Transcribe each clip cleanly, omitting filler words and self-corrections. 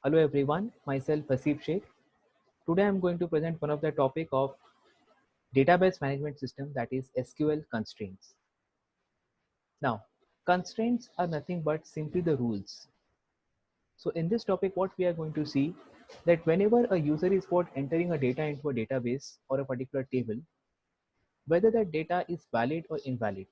Hello everyone, myself Hasib Sheikh. Today I am going to present one of the topic of database management system, that is SQL constraints. Now, constraints are nothing but simply the rules. So in this topic what we are going to see that whenever a user is entering a data into a database or a particular table, whether that data is valid or invalid.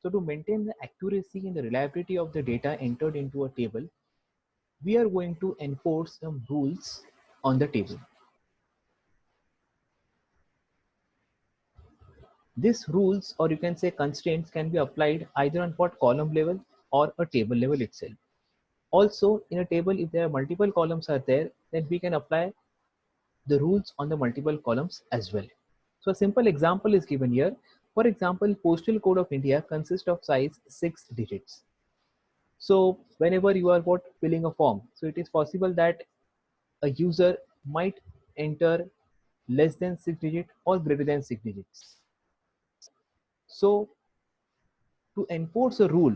So to maintain the accuracy and the reliability of the data entered into a table, we are going to enforce some rules on the table. These rules, or you can say constraints, can be applied either on what column level or a table level itself. Also, in a table, if there are multiple columns are there, then we can apply the rules on the multiple columns as well. So a simple example is given here. For example, postal code of India consists of size 6 digits. So whenever you are filling a form, so it is possible that a user might enter less than 6 digit or greater than 6 digits. So to enforce a rule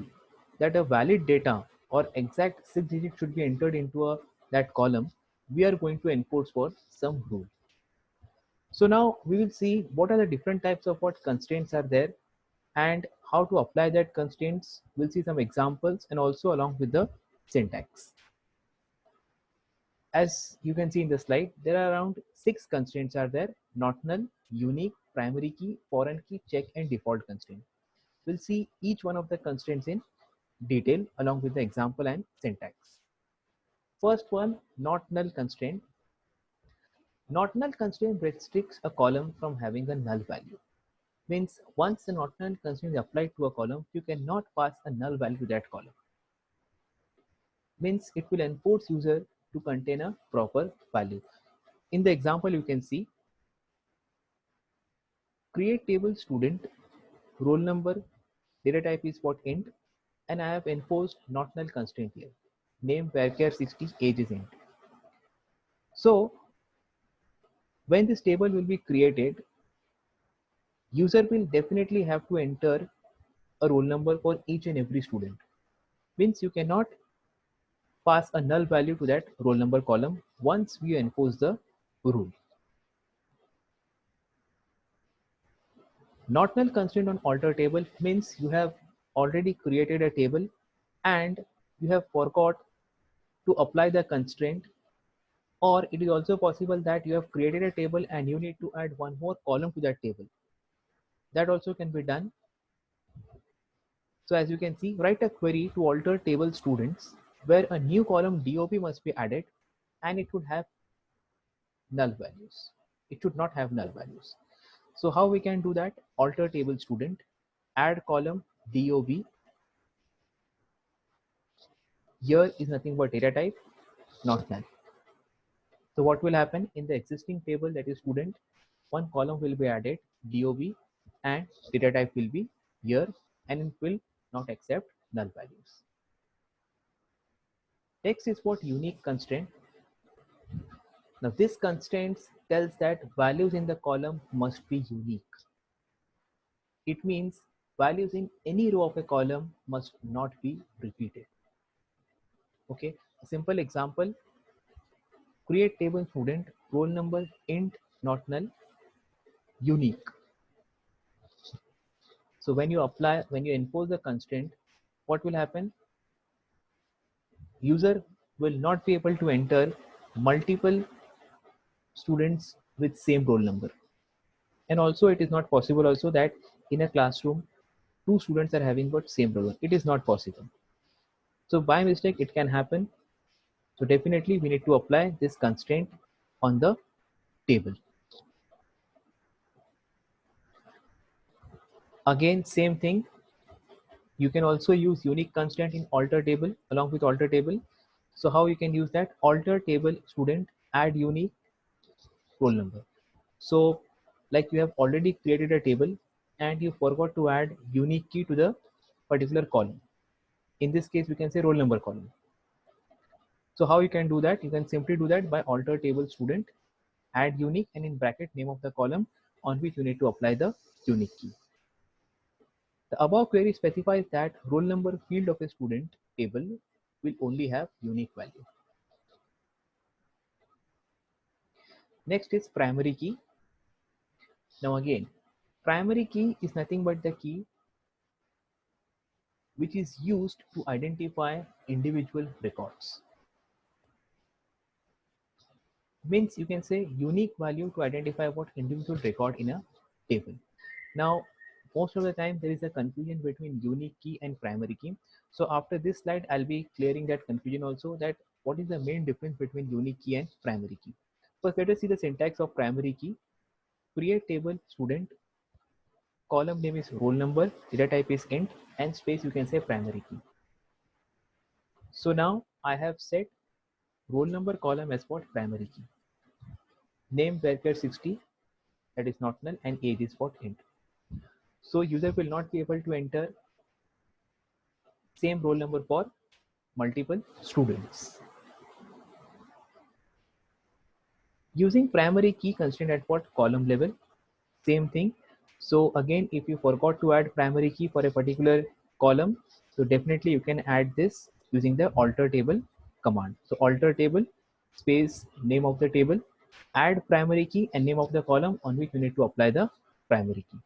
that a valid data or exact 6 digits should be entered into that column, we are going to enforce for some rule. So now we will see what are the different types of constraints are there and how to apply that constraints. We'll see some examples and also along with the syntax. As you can see in the slide, there are around 6 constraints are there: not null, unique, primary key, foreign key, check, and default constraint. We'll see each one of the constraints in detail along with the example and syntax. First one, not null constraint. Not null constraint restricts a column from having a null value. Means once the not null constraint is applied to a column, you cannot pass a null value to that column. Means it will enforce user to contain a proper value. In the example you can see, create table student, roll number, data type is int, and I have enforced not null constraint here. Name varchar 60, age is int. So when this table will be created, user will definitely have to enter a roll number for each and every student. Means you cannot pass a null value to that roll number column once we enforce the rule. Not null constraint on alter table means you have already created a table and you have forgot to apply the constraint, or it is also possible that you have created a table and you need to add one more column to that table. That also can be done. So as you can see, write a query to alter table students where a new column DOP must be added and it would have null values. It should not have null values. So how we can do that? Alter table student, add column DOB. Here is nothing but data type, not null. So what will happen in the existing table, that is student, one column will be added DOB and data type will be here, and it will not accept null values. Text is what unique constraint. Now this constraint tells that values in the column must be unique. It means values in any row of a column must not be repeated. Okay, a simple example, create table student, roll number, int, not null, unique. So when you enforce the constraint, what will happen? User will not be able to enter multiple students with same roll number. And also it is not possible also that in a classroom, two students are having got same roll number. It is not possible. So by mistake, it can happen. So definitely we need to apply this constraint on the table. Again, same thing. You can also use unique constraint in alter table along with alter table. So how you can use that? Alter table student, add unique roll number. So like you have already created a table and you forgot to add unique key to the particular column. In this case, we can say roll number column. So how you can do that? You can simply do that by alter table student, add unique, and in bracket name of the column on which you need to apply the unique key. The above query specifies that roll number field of a student table will only have unique value. Next is primary key. Now again, primary key is nothing but the key which is used to identify individual records. Means you can say unique value to identify what individual record in a table. Now, most of the time there is a confusion between unique key and primary key. So after this slide, I'll be clearing that confusion also, that what is the main difference between unique key and primary key. First, let us see the syntax of primary key. Create table student, column name is roll number, data type is int, and space you can say primary key. So now I have set roll number column as what primary key. Name varchar 60, that is not null, and age is what int. So user will not be able to enter same roll number for multiple students. Using primary key constraint at what column level, same thing. So again, if you forgot to add primary key for a particular column, so definitely you can add this using the alter table command. So alter table space name of the table, add primary key and name of the column on which you need to apply the primary key.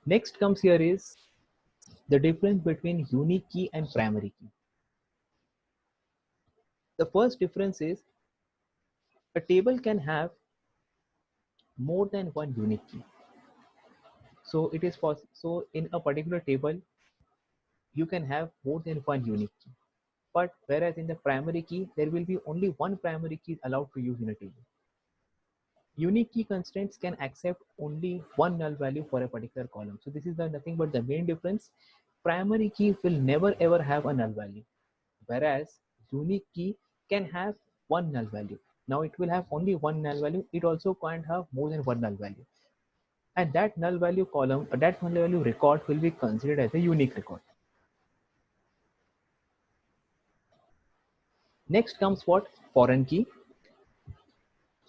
Next comes here is the difference between unique key and primary key. The first difference is a table can have more than one unique key. So it is possible. So in a particular table, you can have more than one unique key. But whereas in the primary key, there will be only one primary key allowed to use in a table. Unique key constraints can accept only one null value for a particular column. So this is nothing but the main difference. Primary key will never ever have a null value, whereas unique key can have one null value. Now it will have only one null value. It also can't have more than one null value. And that null value column, that null value record will be considered as a unique record. Next comes what? Foreign key.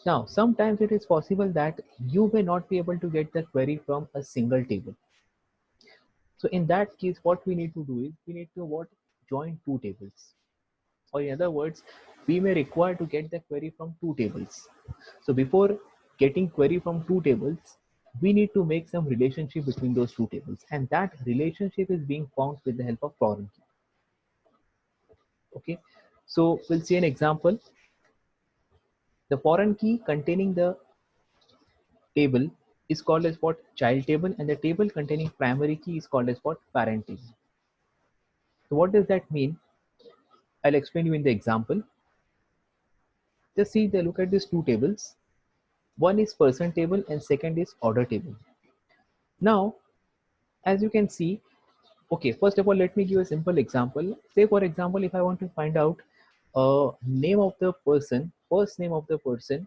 Now, sometimes it is possible that you may not be able to get the query from a single table. So in that case, what we need to do is we need to what? Join two tables. Or in other words, we may require to get the query from two tables. So before getting query from two tables, we need to make some relationship between those two tables, and that relationship is being found with the help of foreign key. Okay, so we'll see an example. The foreign key containing the table is called as what? Child table, and the table containing primary key is called as what? Parent table. So what does that mean? I'll explain you in the example. Just see the look at these two tables. One is person table and second is order table. Now, as you can see, okay, first of all, let me give a simple example. Say for example, if I want to find out name of the person, first name of the person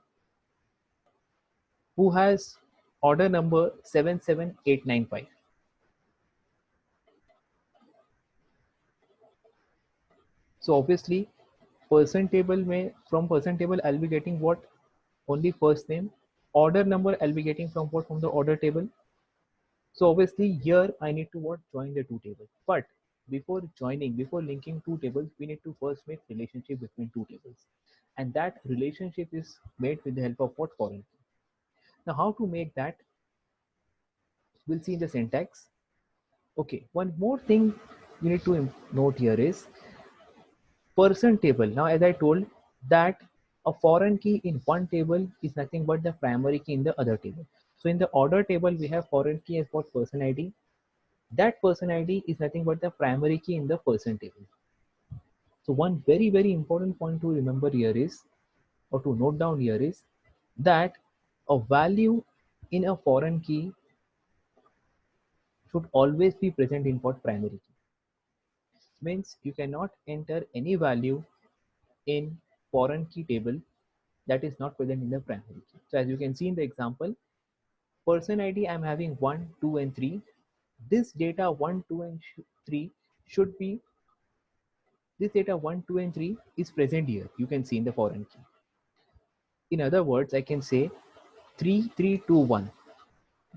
who has order number 77895. So obviously person table may, from person table I'll be getting what? Only first name. Order number I'll be getting from what? From the order table. So obviously here I need to what? Join the two tables. But before joining, before linking two tables, we need to first make relationship between two tables. And that relationship is made with the help of what? Foreign key. Now how to make that? We'll see in the syntax. Okay, one more thing you need to note here is person table. Now as I told that a foreign key in one table is nothing but the primary key in the other table. So in the order table we have foreign key as what? Person ID. That person ID is nothing but the primary key in the person table. So one very important point to remember here is, or to note down here is, that a value in a foreign key should always be present in what? Primary key. Means you cannot enter any value in foreign key table that is not present in the primary key. So as you can see in the example, person ID I'm having 1, 2 and 3. This data 1, 2 and 3 should be, this data 1, 2 and 3 is present here. You can see in the foreign key. In other words, I can say 3, 3, 2, 1.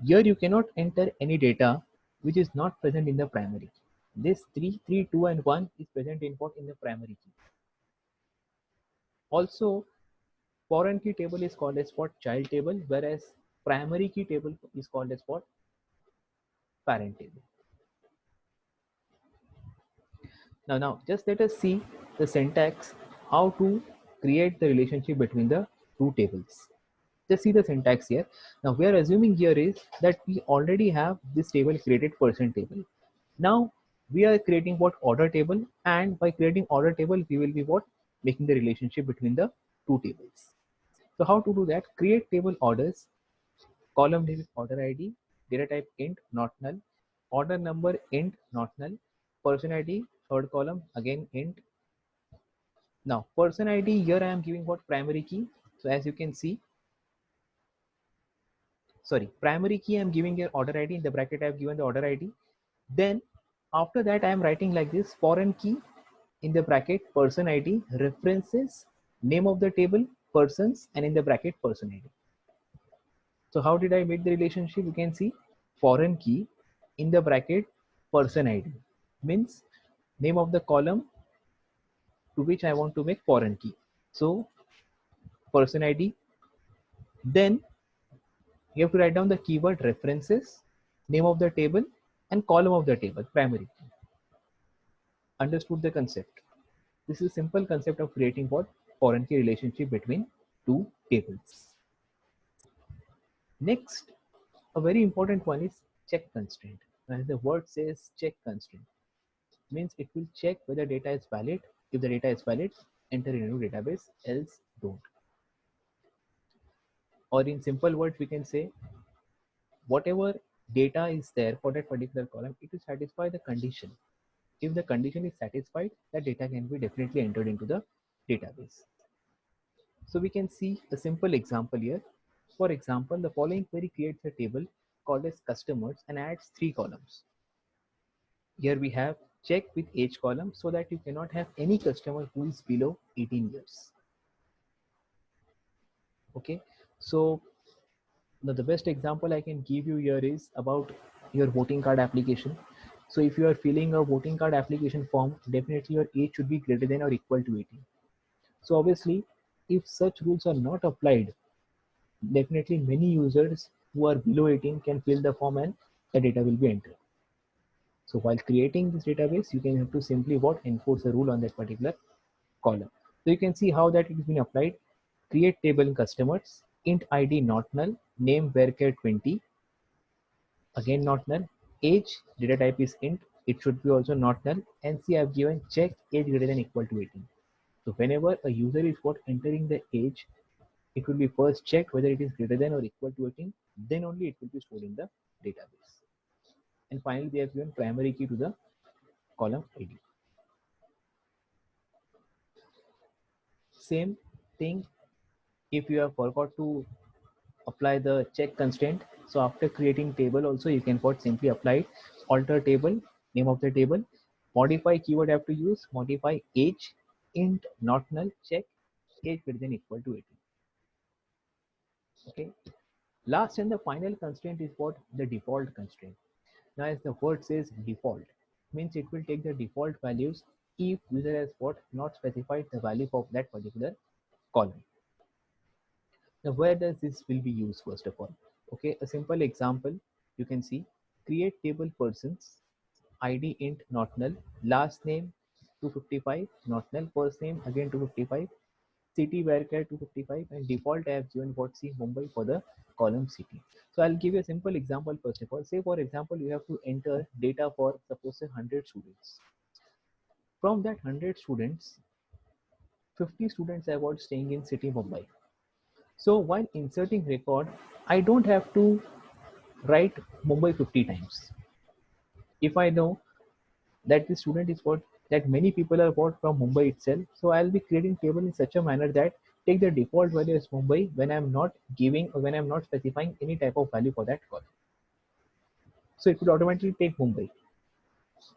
Here you cannot enter any data which is not present in the primary key. This 3, 3, 2 and 1 is present in what? In the primary key. Also, Foreign key table is called as what? Child table, whereas primary key table is called as what? Parent table. Now just let us see the syntax, how to create the relationship between the two tables. Just see the syntax here. Now we are assuming here is that we already have this table created, person table. Now we are creating what? Order table, and by creating order table we will be what? Making the relationship between the two tables. So how to do that? Create table orders, column name is order ID, data type int not null, order number int not null, person ID third column again int. Now person ID here I am giving what? Primary key. So as you can see, sorry, primary key I am giving here order ID, in the bracket I have given the order ID. Then after that I am writing like this: foreign key in the bracket person ID references name of the table persons, and in the bracket person ID. So how did I make the relationship? You can see foreign key in the bracket person ID means name of the column to which I want to make foreign key. So person ID. Then you have to write down the keyword references, name of the table, and column of the table, primary key. Understood the concept? This is a simple concept of creating what? Foreign key relationship between two tables. Next, a very important one is check constraint. As the word says, check constraint means it will check whether data is valid. If the data is valid, enter in a new database, else don't. Or in simple words, we can say whatever data is there for that particular column, it will satisfy the condition. If the condition is satisfied, that data can be definitely entered into the database. So we can see a simple example here. For example, the following query creates a table called as customers and adds 3 columns. Here we have check with age column so that you cannot have any customer who is below 18 years. Okay, so the best example I can give you here is about your voting card application. So if you are filling a voting card application form, definitely your age should be greater than or equal to 18. So obviously, if such rules are not applied, definitely many users who are below 18 can fill the form and the data will be entered. So while creating this database, you can have to simply what? Enforce a rule on that particular column. So you can see how that it has been applied. Create table customers, int ID not null, name varchar 20, again not null, age data type is int, it should be also not null, and see I've given check age greater than equal to 18. So whenever a user is what? Entering the age, it will be first checked whether it is greater than or equal to 18, then only it will be stored in the database. And finally, they have given primary key to the column ID. Same thing if you have forgot to apply the check constraint. So after creating table also, you can simply apply alter table, name of the table, modify keyword have to use, modify age, int not null, check age greater than equal to 18. Okay. Last and the final constraint is what? The default constraint. Now as the word says default, means it will take the default values if user has what? Not specified the value of that particular column. Now where does this will be used first of all? Okay, a simple example you can see: create table persons, ID int not null, last name 255 not null, first name again 255, city varchar 255, and default I have given what? See Mumbai for the column city. So I'll give you a simple example first of all. Say for example you have to enter data for suppose say 100 students. From that 100 students, 50 students are what? Staying in city Mumbai. So while inserting record, I don't have to write Mumbai 50 times. If I know that the student is what? That many people are what? From Mumbai itself. So I'll be creating table in such a manner that take the default value as Mumbai when I'm not giving or when I'm not specifying any type of value for that column. So it will automatically take Mumbai.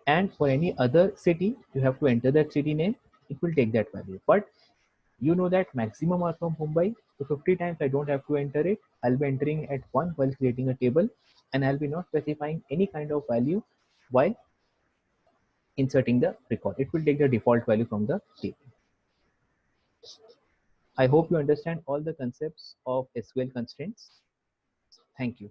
And for any other city, you have to enter that city name. It will take that value. But you know that maximum are from Mumbai. So 50 times I don't have to enter it. I'll be entering at one while creating a table, and I'll be not specifying any kind of value while inserting the record. It will take the default value from the table. I hope you understand all the concepts of SQL constraints. Thank you.